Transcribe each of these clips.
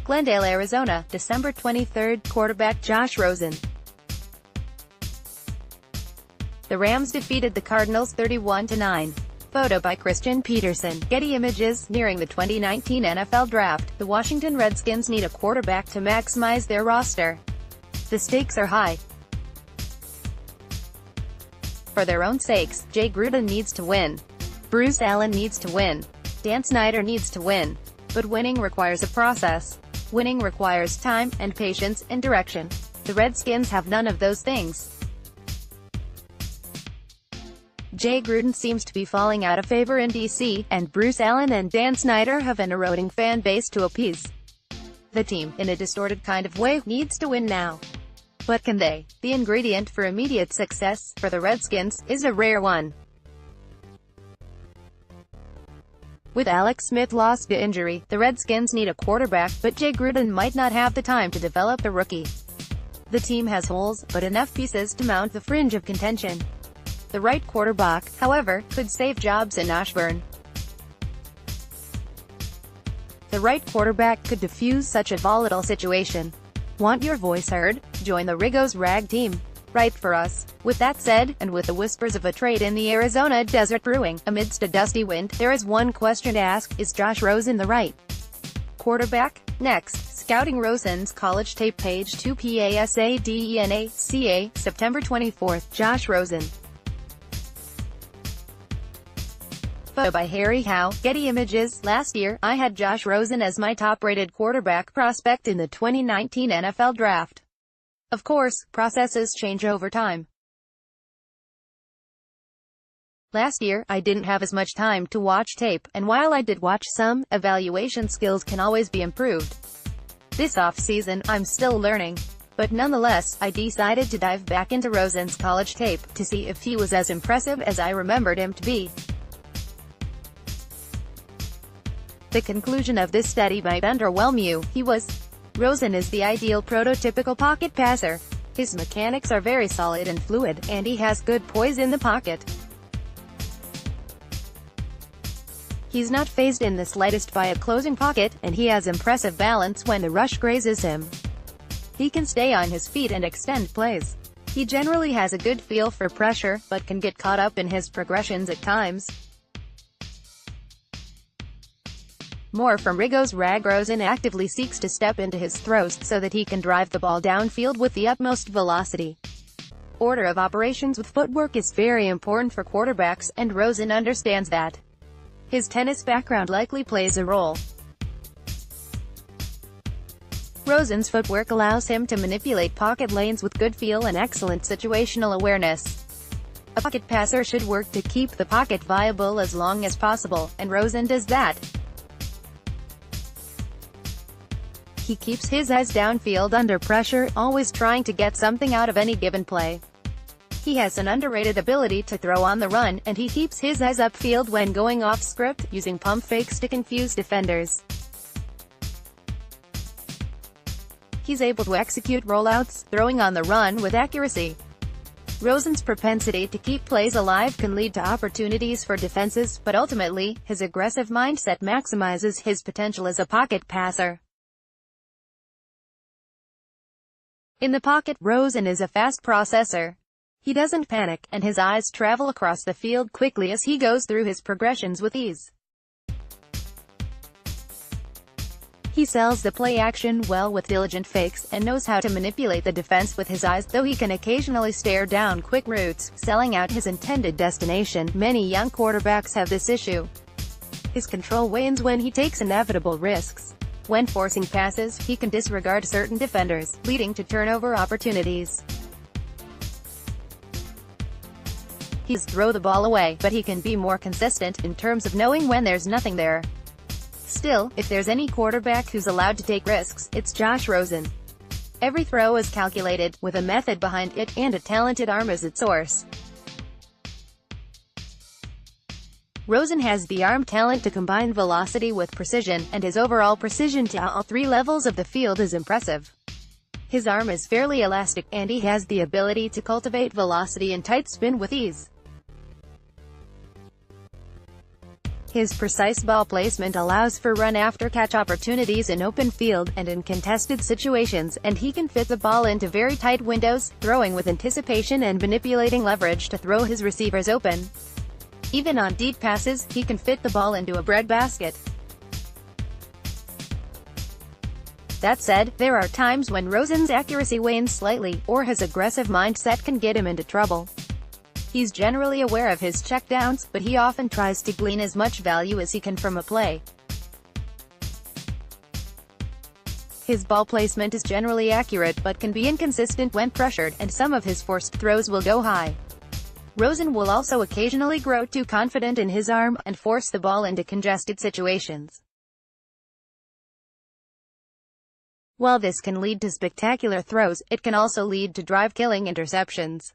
Glendale, Arizona, December 23. Quarterback Josh Rosen. The Rams defeated the Cardinals 31-9. Photo by Christian Petersen. Getty Images. Nearing the 2019 NFL Draft, the Washington Redskins need a quarterback to maximize their roster. The stakes are high. For their own sakes, Gruden needs to win. Bruce Allen needs to win. Dan Snyder needs to win. But winning requires a process. Winning requires time, and patience, and direction. The Redskins have none of those things. Gruden seems to be falling out of favor in D.C., and Bruce Allen and Dan Snyder have an eroding fan base to appease. The team, in a distorted kind of way, needs to win now. But can they? The ingredient for immediate success, for the Redskins, is a rare one. With Alex Smith lost to injury, the Redskins need a quarterback, but Gruden might not have the time to develop the rookie. The team has holes, but enough pieces to mount the fringe of contention. The right quarterback, however, could save jobs in Ashburn. The right quarterback could defuse such a volatile situation. Want your voice heard? Join the Riggo's Rag team. Write for us. With that said, and with the whispers of a trade in the Arizona desert brewing, amidst a dusty wind, there is one question to ask: is Josh Rosen the right quarterback? Next, Scouting Rosen's college tape, page 2. PASADENACA, September 24. Josh Rosen. Photo by Harry Howe. Getty Images. Last year, I had Josh Rosen as my top-rated quarterback prospect in the 2019 NFL Draft. Of course, processes change over time. Last year, I didn't have as much time to watch tape, and while I did watch some, evaluation skills can always be improved. This off-season, I'm still learning. But nonetheless, I decided to dive back into Rosen's college tape, to see if he was as impressive as I remembered him to be. The conclusion of this study might underwhelm you. Rosen is the ideal prototypical pocket passer. His mechanics are very solid and fluid, and he has good poise in the pocket. He's not fazed in the slightest by a closing pocket, and he has impressive balance when the rush grazes him. He can stay on his feet and extend plays. He generally has a good feel for pressure, but can get caught up in his progressions at times. More from Riggo's Rag. Rosen actively seeks to step into his throws, so that he can drive the ball downfield with the utmost velocity. Order of operations with footwork is very important for quarterbacks, and Rosen understands that. His tennis background likely plays a role. Rosen's footwork allows him to manipulate pocket lanes with good feel and excellent situational awareness. A pocket passer should work to keep the pocket viable as long as possible, and Rosen does that. He keeps his eyes downfield under pressure, always trying to get something out of any given play. He has an underrated ability to throw on the run, and he keeps his eyes upfield when going off script, using pump fakes to confuse defenders. He's able to execute rollouts, throwing on the run with accuracy. Rosen's propensity to keep plays alive can lead to opportunities for defenses, but ultimately, his aggressive mindset maximizes his potential as a pocket passer. In the pocket, Rosen is a fast processor. He doesn't panic, and his eyes travel across the field quickly as he goes through his progressions with ease. He sells the play action well with diligent fakes, and knows how to manipulate the defense with his eyes, though he can occasionally stare down quick routes, selling out his intended destination. Many young quarterbacks have this issue. His control wanes when he takes inevitable risks. When forcing passes, he can disregard certain defenders, leading to turnover opportunities. He does throw the ball away, but he can be more consistent in terms of knowing when there's nothing there. Still, if there's any quarterback who's allowed to take risks, it's Josh Rosen. Every throw is calculated, with a method behind it, and a talented arm as its source. Rosen has the arm talent to combine velocity with precision, and his overall precision to all three levels of the field is impressive. His arm is fairly elastic, and he has the ability to cultivate velocity and tight spin with ease. His precise ball placement allows for run-after-catch opportunities in open field, and in contested situations, and he can fit the ball into very tight windows, throwing with anticipation and manipulating leverage to throw his receivers open. Even on deep passes, he can fit the ball into a breadbasket. That said, there are times when Rosen's accuracy wanes slightly, or his aggressive mindset can get him into trouble. He's generally aware of his checkdowns, but he often tries to glean as much value as he can from a play. His ball placement is generally accurate, but can be inconsistent when pressured, and some of his forced throws will go high. Rosen will also occasionally grow too confident in his arm, and force the ball into congested situations. While this can lead to spectacular throws, it can also lead to drive-killing interceptions.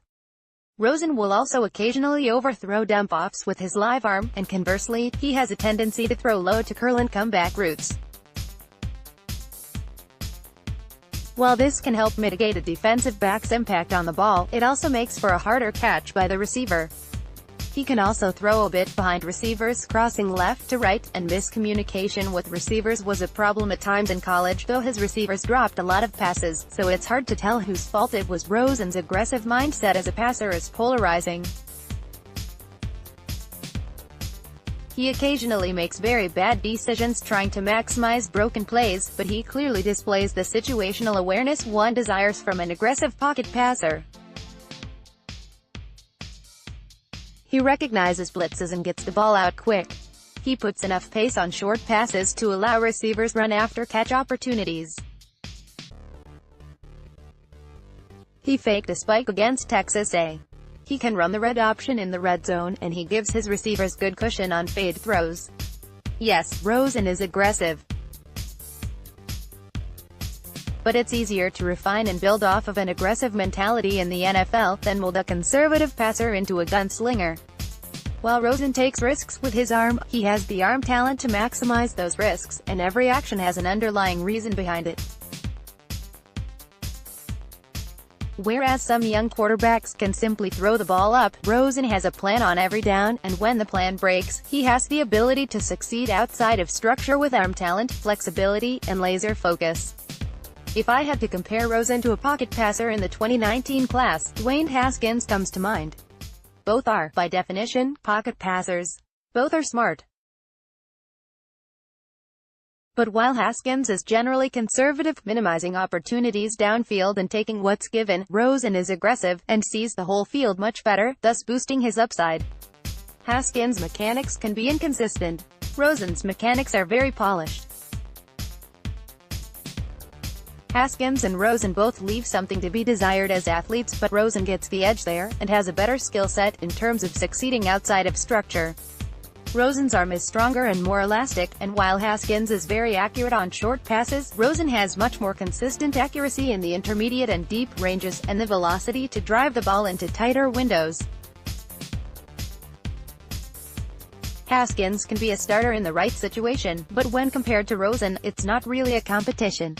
Rosen will also occasionally overthrow dump-offs with his live arm, and conversely, he has a tendency to throw low to curl and comeback routes. While this can help mitigate a defensive back's impact on the ball, it also makes for a harder catch by the receiver. He can also throw a bit behind receivers, crossing left to right, and miscommunication with receivers was a problem at times in college, though his receivers dropped a lot of passes, so it's hard to tell whose fault it was. Rosen's aggressive mindset as a passer is polarizing. He occasionally makes very bad decisions trying to maximize broken plays, but he clearly displays the situational awareness one desires from an aggressive pocket passer. He recognizes blitzes and gets the ball out quick. He puts enough pace on short passes to allow receivers run-after-catch opportunities. He faked a spike against Texas A. He can run the red option in the red zone, and he gives his receivers good cushion on fade throws. Yes, Rosen is aggressive. But it's easier to refine and build off of an aggressive mentality in the NFL, than mold a conservative passer into a gunslinger. While Rosen takes risks with his arm, he has the arm talent to maximize those risks, and every action has an underlying reason behind it. Whereas some young quarterbacks can simply throw the ball up, Rosen has a plan on every down, and when the plan breaks, he has the ability to succeed outside of structure with arm talent, flexibility, and laser focus. If I had to compare Rosen to a pocket passer in the 2019 class, Dwayne Haskins comes to mind. Both are, by definition, pocket passers. Both are smart. But while Haskins is generally conservative, minimizing opportunities downfield and taking what's given, Rosen is aggressive, and sees the whole field much better, thus boosting his upside. Haskins' mechanics can be inconsistent. Rosen's mechanics are very polished. Haskins and Rosen both leave something to be desired as athletes, but Rosen gets the edge there, and has a better skill set in terms of succeeding outside of structure. Rosen's arm is stronger and more elastic, and while Haskins is very accurate on short passes, Rosen has much more consistent accuracy in the intermediate and deep ranges, and the velocity to drive the ball into tighter windows. Haskins can be a starter in the right situation, but when compared to Rosen, it's not really a competition.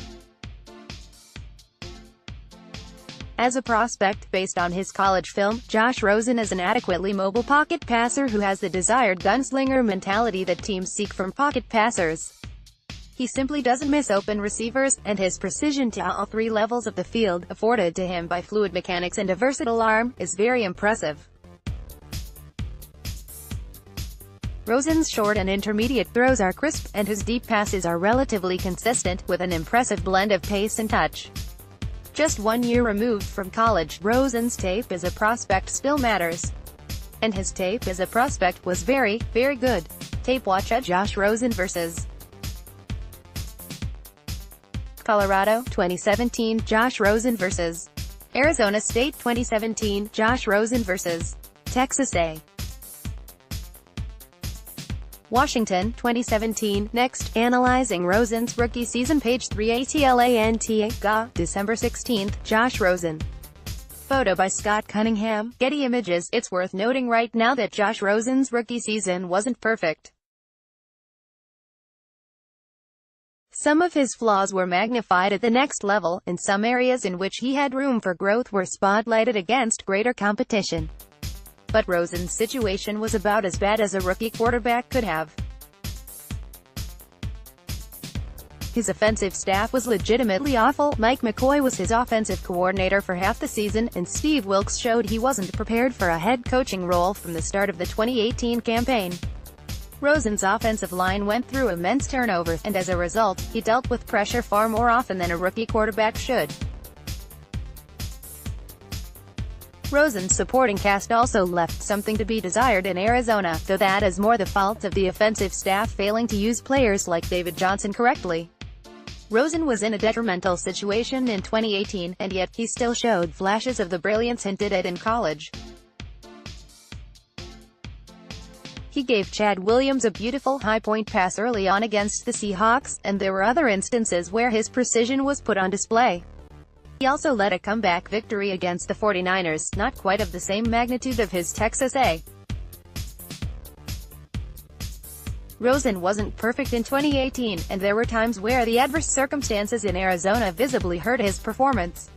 As a prospect, based on his college film, Josh Rosen is an adequately mobile pocket passer who has the desired gunslinger mentality that teams seek from pocket passers. He simply doesn't miss open receivers, and his precision to all three levels of the field, afforded to him by fluid mechanics and a versatile arm, is very impressive. Rosen's short and intermediate throws are crisp, and his deep passes are relatively consistent, with an impressive blend of pace and touch. Just 1 year removed from college, Rosen's tape as a prospect still matters. And his tape as a prospect was very, very good. Tape watch at Josh Rosen vs. Colorado, 2017, Josh Rosen vs. Arizona State, 2017, Josh Rosen vs. Texas A. Washington, 2017. Next, analyzing Rosen's rookie season. Page 3. Atlanta, December 16, Josh Rosen. Photo by Scott Cunningham, Getty Images. It's worth noting right now that Josh Rosen's rookie season wasn't perfect. Some of his flaws were magnified at the next level, and some areas in which he had room for growth were spotlighted against greater competition. But Rosen's situation was about as bad as a rookie quarterback could have. His offensive staff was legitimately awful. Mike McCoy was his offensive coordinator for half the season, and Steve Wilkes showed he wasn't prepared for a head coaching role from the start of the 2018 campaign. Rosen's offensive line went through immense turnover, and as a result, he dealt with pressure far more often than a rookie quarterback should. Rosen's supporting cast also left something to be desired in Arizona, though that is more the fault of the offensive staff failing to use players like David Johnson correctly. Rosen was in a detrimental situation in 2018, and yet he still showed flashes of the brilliance hinted at in college. He gave Chad Williams a beautiful high-point pass early on against the Seahawks, and there were other instances where his precision was put on display. He also led a comeback victory against the 49ers, not quite of the same magnitude of his Texas A. Rosen wasn't perfect in 2018, and there were times where the adverse circumstances in Arizona visibly hurt his performance.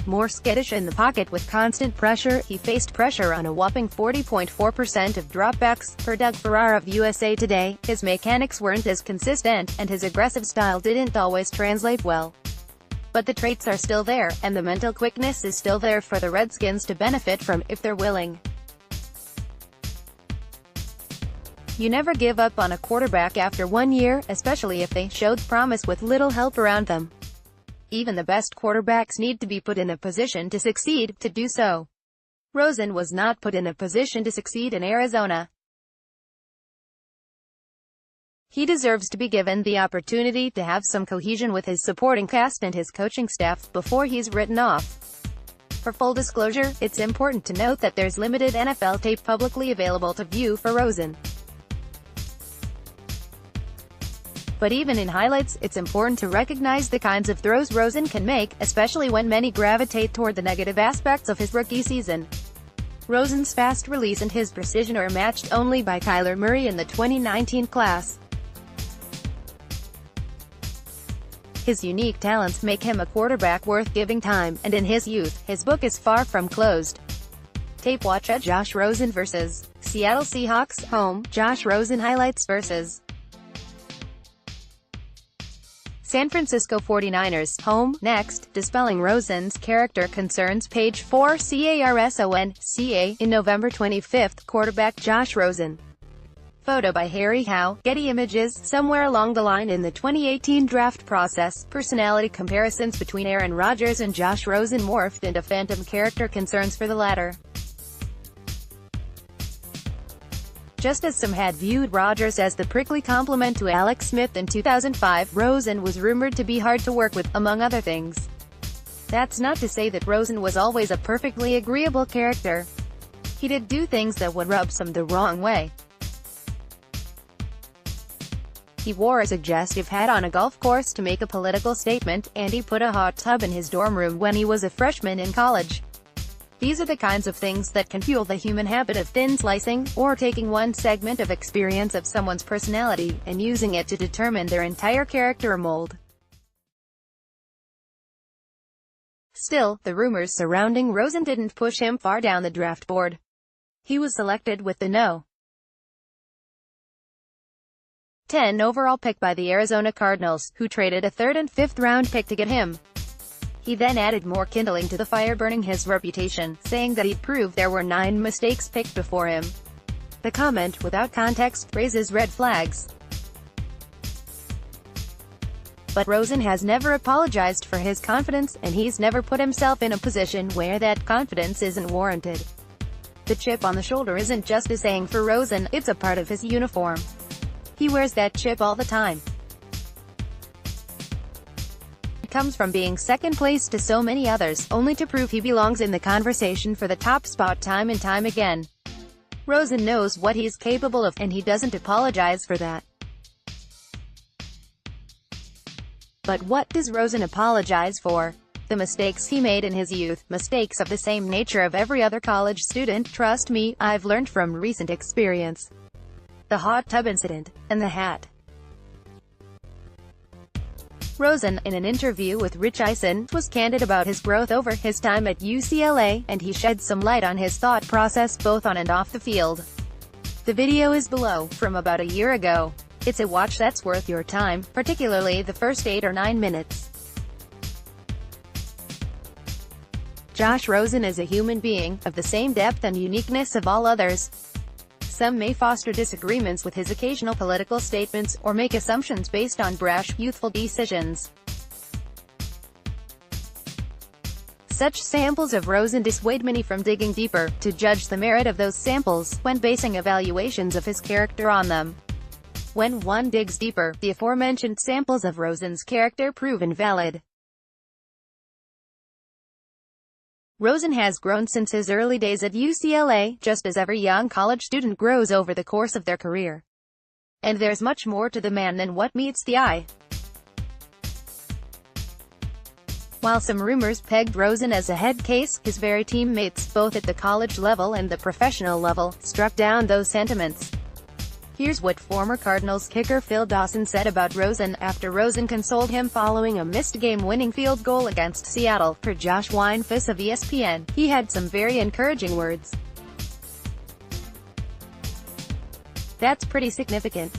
More skittish in the pocket with constant pressure, he faced pressure on a whopping 40.4% of dropbacks, per Doug Farrar of USA Today. His mechanics weren't as consistent, and his aggressive style didn't always translate well. But the traits are still there, and the mental quickness is still there for the Redskins to benefit from, if they're willing. You never give up on a quarterback after 1 year, especially if they showed promise with little help around them. Even the best quarterbacks need to be put in a position to succeed. To do so, Rosen was not put in a position to succeed in Arizona. He deserves to be given the opportunity to have some cohesion with his supporting cast and his coaching staff before he's written off. For full disclosure, it's important to note that there's limited NFL tape publicly available to view for Rosen. But even in highlights, it's important to recognize the kinds of throws Rosen can make, especially when many gravitate toward the negative aspects of his rookie season. Rosen's fast release and his precision are matched only by Kyler Murray in the 2019 class. His unique talents make him a quarterback worth giving time, and in his youth, his book is far from closed. Tape watch at Josh Rosen vs. Seattle Seahawks, home, Josh Rosen highlights vs. San Francisco 49ers, home, next, dispelling Rosen's character concerns, page 4 CARSON.ca, in November 25, quarterback Josh Rosen. Photo by Harry Howe, Getty Images. Somewhere along the line in the 2018 draft process, personality comparisons between Aaron Rodgers and Josh Rosen morphed into phantom character concerns for the latter. Just as some had viewed Rodgers as the prickly complement to Alex Smith in 2005, Rosen was rumored to be hard to work with, among other things. That's not to say that Rosen was always a perfectly agreeable character. He did do things that would rub some the wrong way. He wore a suggestive hat on a golf course to make a political statement, and he put a hot tub in his dorm room when he was a freshman in college. These are the kinds of things that can fuel the human habit of thin slicing, or taking one segment of experience of someone's personality, and using it to determine their entire character mold. Still, the rumors surrounding Rosen didn't push him far down the draft board. He was selected with the No. 10 overall pick by the Arizona Cardinals, who traded a 3rd and 5th round pick to get him. He then added more kindling to the fire burning his reputation, saying that he'd proved there were 9 mistakes picked before him. The comment, without context, raises red flags. But Rosen has never apologized for his confidence, and he's never put himself in a position where that confidence isn't warranted. The chip on the shoulder isn't just a saying for Rosen, it's a part of his uniform. He wears that chip all the time. Comes from being second place to so many others, only to prove he belongs in the conversation for the top spot time and time again. Rosen knows what he's capable of, and he doesn't apologize for that. But what does Rosen apologize for? The mistakes he made in his youth, mistakes of the same nature of every other college student. Trust me, I've learned from recent experience. The hot tub incident, and the hat. Rosen, in an interview with Rich Eisen, was candid about his growth over his time at UCLA, and he shed some light on his thought process both on and off the field. The video is below, from about a year ago. It's a watch that's worth your time, particularly the first 8 or 9 minutes. Josh Rosen is a human being, of the same depth and uniqueness of all others. Some may foster disagreements with his occasional political statements, or make assumptions based on brash, youthful decisions. Such samples of Rosen dissuade many from digging deeper, to judge the merit of those samples, when basing evaluations of his character on them. When one digs deeper, the aforementioned samples of Rosen's character prove invalid. Rosen has grown since his early days at UCLA, just as every young college student grows over the course of their career. And there's much more to the man than what meets the eye. While some rumors pegged Rosen as a head case, his very teammates, both at the college level and the professional level, struck down those sentiments. Here's what former Cardinals kicker Phil Dawson said about Rosen, after Rosen consoled him following a missed game-winning field goal against Seattle. Per Josh Weinfuss of ESPN, he had some very encouraging words. "That's pretty significant.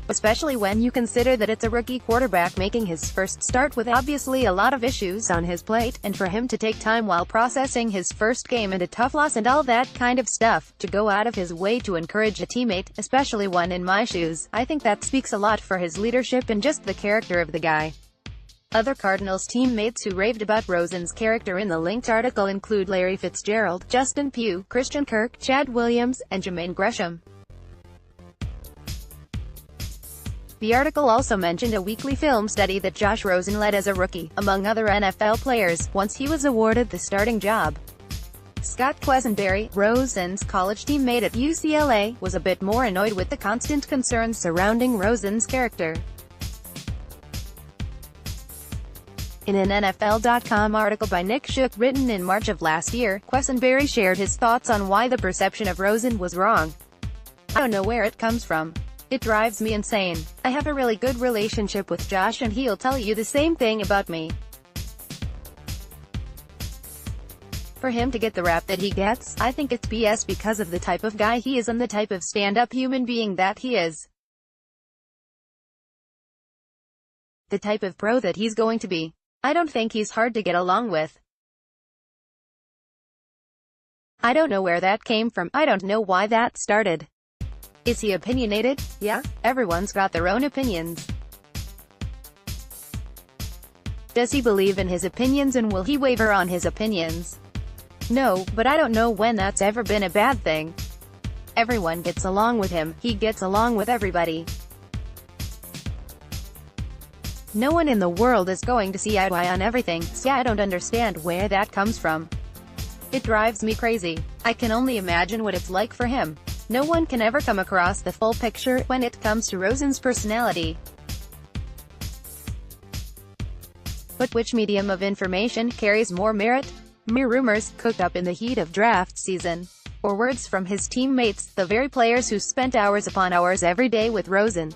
Especially when you consider that it's a rookie quarterback making his first start with obviously a lot of issues on his plate, and for him to take time while processing his first game and a tough loss and all that kind of stuff, to go out of his way to encourage a teammate, especially one in my shoes, I think that speaks a lot for his leadership and just the character of the guy." Other Cardinals teammates who raved about Rosen's character in the linked article include Larry Fitzgerald, Justin Pugh, Christian Kirk, Chad Williams, and Jermaine Gresham. The article also mentioned a weekly film study that Josh Rosen led as a rookie, among other NFL players, once he was awarded the starting job. Scott Quesenberry, Rosen's college teammate at UCLA, was a bit more annoyed with the constant concerns surrounding Rosen's character. In an NFL.com article by Nick Shook written in March of last year, Quesenberry shared his thoughts on why the perception of Rosen was wrong. "I don't know where it comes from. It drives me insane. I have a really good relationship with Josh and he'll tell you the same thing about me. For him to get the rap that he gets, I think it's BS because of the type of guy he is and the type of stand-up human being that he is. The type of pro that he's going to be. I don't think he's hard to get along with. I don't know where that came from. I don't know why that started. Is he opinionated? Yeah, everyone's got their own opinions. Does he believe in his opinions and will he waver on his opinions? No, but I don't know when that's ever been a bad thing. Everyone gets along with him, he gets along with everybody. No one in the world is going to see eye to eye on everything, so I don't understand where that comes from. It drives me crazy. I can only imagine what it's like for him. No one can ever come across the full picture when it comes to Rosen's personality. But which medium of information carries more merit? Mere rumors, cooked up in the heat of draft season? Or words from his teammates, the very players who spent hours upon hours every day with Rosen?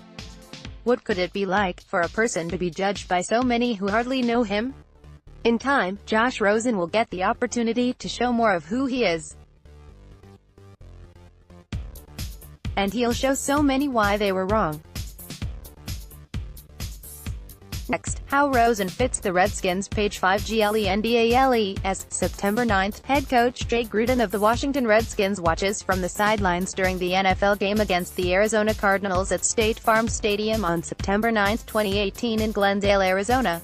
What could it be like, for a person to be judged by so many who hardly know him? In time, Josh Rosen will get the opportunity to show more of who he is. And he'll show so many why they were wrong. Next, how Rosen fits the Redskins. Page 5 GLENDALE. As, September 9th, head coach Jay Gruden of the Washington Redskins watches from the sidelines during the NFL game against the Arizona Cardinals at State Farm Stadium on September 9, 2018 in Glendale, Arizona.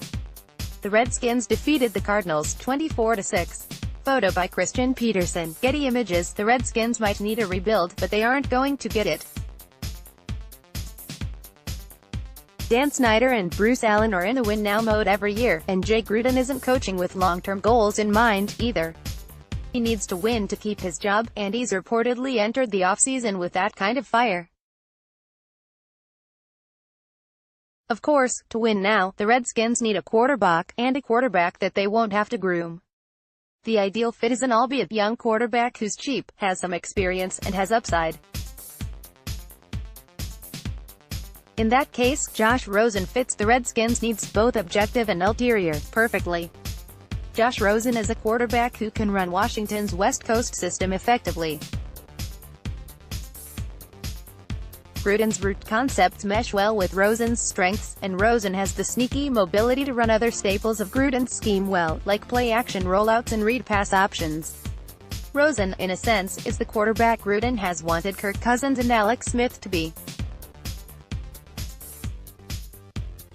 The Redskins defeated the Cardinals 24-6. Photo by Christian Petersen, Getty Images. The Redskins might need a rebuild, but they aren't going to get it. Dan Snyder and Bruce Allen are in a win-now mode every year, and Jay Gruden isn't coaching with long-term goals in mind, either. He needs to win to keep his job, and he's reportedly entered the offseason with that kind of fire. Of course, to win now, the Redskins need a quarterback, and a quarterback that they won't have to groom. The ideal fit is an albeit young quarterback who's cheap, has some experience, and has upside. In that case, Josh Rosen fits the Redskins' needs, both objective and ulterior, perfectly. Josh Rosen is a quarterback who can run Washington's West Coast system effectively. Gruden's route concepts mesh well with Rosen's strengths, and Rosen has the sneaky mobility to run other staples of Gruden's scheme well, like play-action rollouts and read-pass options. Rosen, in a sense, is the quarterback Gruden has wanted Kirk Cousins and Alex Smith to be.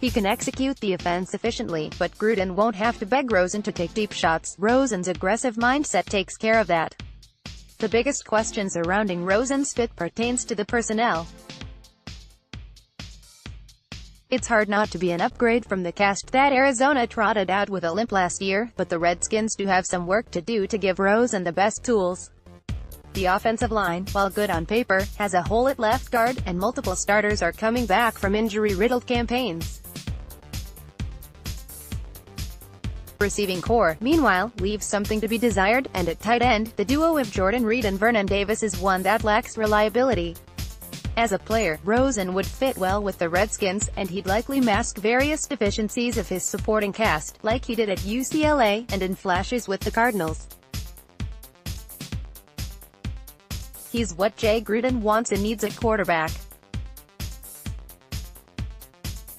He can execute the offense efficiently, but Gruden won't have to beg Rosen to take deep shots. Rosen's aggressive mindset takes care of that. The biggest question surrounding Rosen's fit pertains to the personnel. It's hard not to be an upgrade from the cast that Arizona trotted out with a limp last year, but the Redskins do have some work to do to give Rosen the best tools. The offensive line, while good on paper, has a hole at left guard, and multiple starters are coming back from injury-riddled campaigns. Receiving core, meanwhile, leaves something to be desired, and at tight end, the duo of Jordan Reed and Vernon Davis is one that lacks reliability. As a player, Rosen would fit well with the Redskins, and he'd likely mask various deficiencies of his supporting cast, like he did at UCLA, and in flashes with the Cardinals. He's what Jay Gruden wants and needs at quarterback.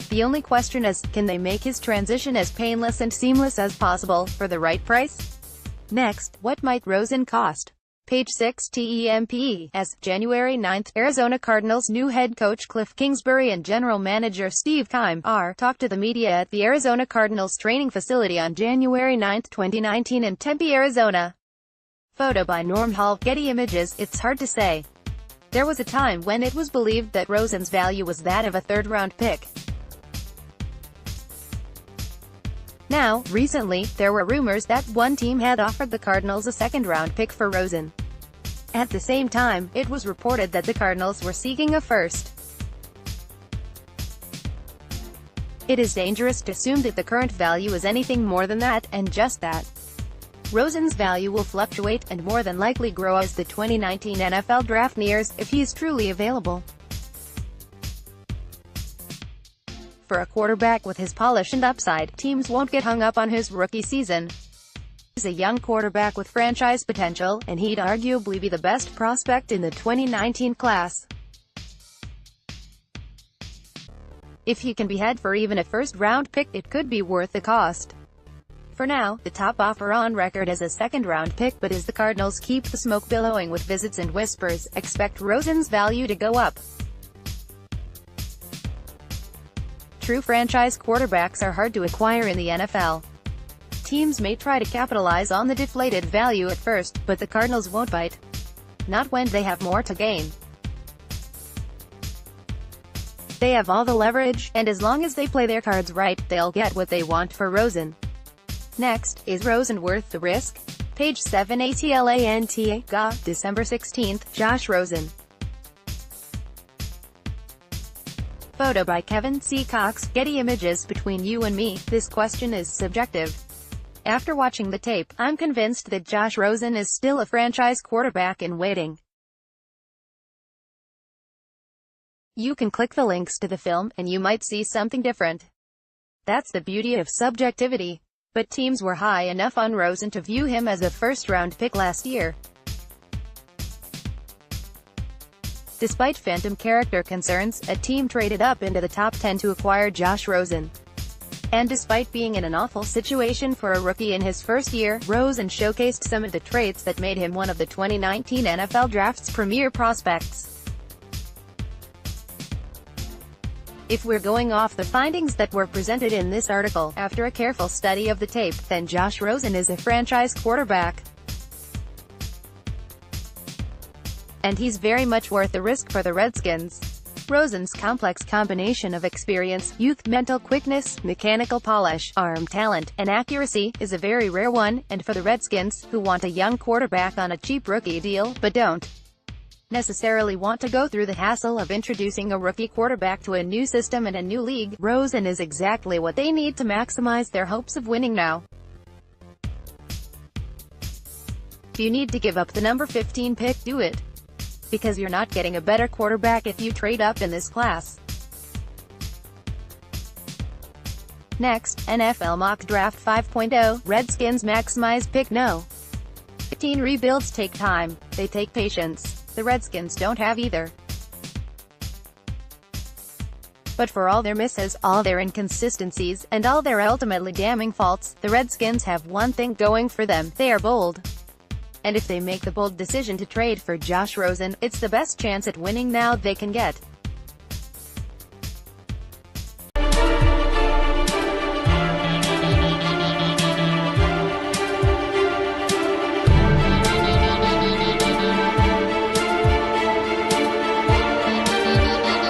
The only question is, can they make his transition as painless and seamless as possible, for the right price? Next, what might Rosen cost? Page 6 TEMP. As, January 9, Arizona Cardinals new head coach Cliff Kingsbury and general manager Steve Keim talked to the media at the Arizona Cardinals training facility on January 9, 2019 in Tempe, Arizona. Photo by Norm Hall. Getty Images. It's hard to say. There was a time when it was believed that Rosen's value was that of a third-round pick. Now, recently, there were rumors that one team had offered the Cardinals a second-round pick for Rosen. At the same time, it was reported that the Cardinals were seeking a first. It is dangerous to assume that the current value is anything more than that, and just that. Rosen's value will fluctuate, and more than likely grow as the 2019 NFL Draft nears, if he is truly available. For a quarterback with his polish and upside, teams won't get hung up on his rookie season. He's a young quarterback with franchise potential, and he'd arguably be the best prospect in the 2019 class. If he can be had for even a first-round pick, it could be worth the cost. For now, the top offer on record is a second-round pick, but as the Cardinals keep the smoke billowing with visits and whispers, expect Rosen's value to go up. True franchise quarterbacks are hard to acquire in the NFL. Teams may try to capitalize on the deflated value at first, but the Cardinals won't bite. Not when they have more to gain. They have all the leverage, and as long as they play their cards right, they'll get what they want for Rosen. Next, is Rosen worth the risk? Page 7 ATLANTA, December 16, Josh Rosen. Photo by Kevin C. Cox. Getty Images. Between you and me, this question is subjective. After watching the tape, I'm convinced that Josh Rosen is still a franchise quarterback in waiting. You can click the links to the film, and you might see something different. That's the beauty of subjectivity. But teams were high enough on Rosen to view him as a first-round pick last year. Despite phantom character concerns, a team traded up into the top 10 to acquire Josh Rosen. And despite being in an awful situation for a rookie in his first year, Rosen showcased some of the traits that made him one of the 2019 NFL Draft's premier prospects. If we're going off the findings that were presented in this article, after a careful study of the tape, then Josh Rosen is a franchise quarterback. And he's very much worth the risk for the Redskins. Rosen's complex combination of experience, youth, mental quickness, mechanical polish, arm talent, and accuracy, is a very rare one, and for the Redskins, who want a young quarterback on a cheap rookie deal, but don't necessarily want to go through the hassle of introducing a rookie quarterback to a new system and a new league, Rosen is exactly what they need to maximize their hopes of winning now. If you need to give up the number 15 pick, do it. Because you're not getting a better quarterback if you trade up in this class. Next, NFL Mock Draft 5.0, Redskins maximize pick no. 15 rebuilds take time. They take patience. The Redskins don't have either. But for all their misses, all their inconsistencies, and all their ultimately damning faults, the Redskins have one thing going for them: they are bold. And if they make the bold decision to trade for Josh Rosen, it's the best chance at winning now they can get.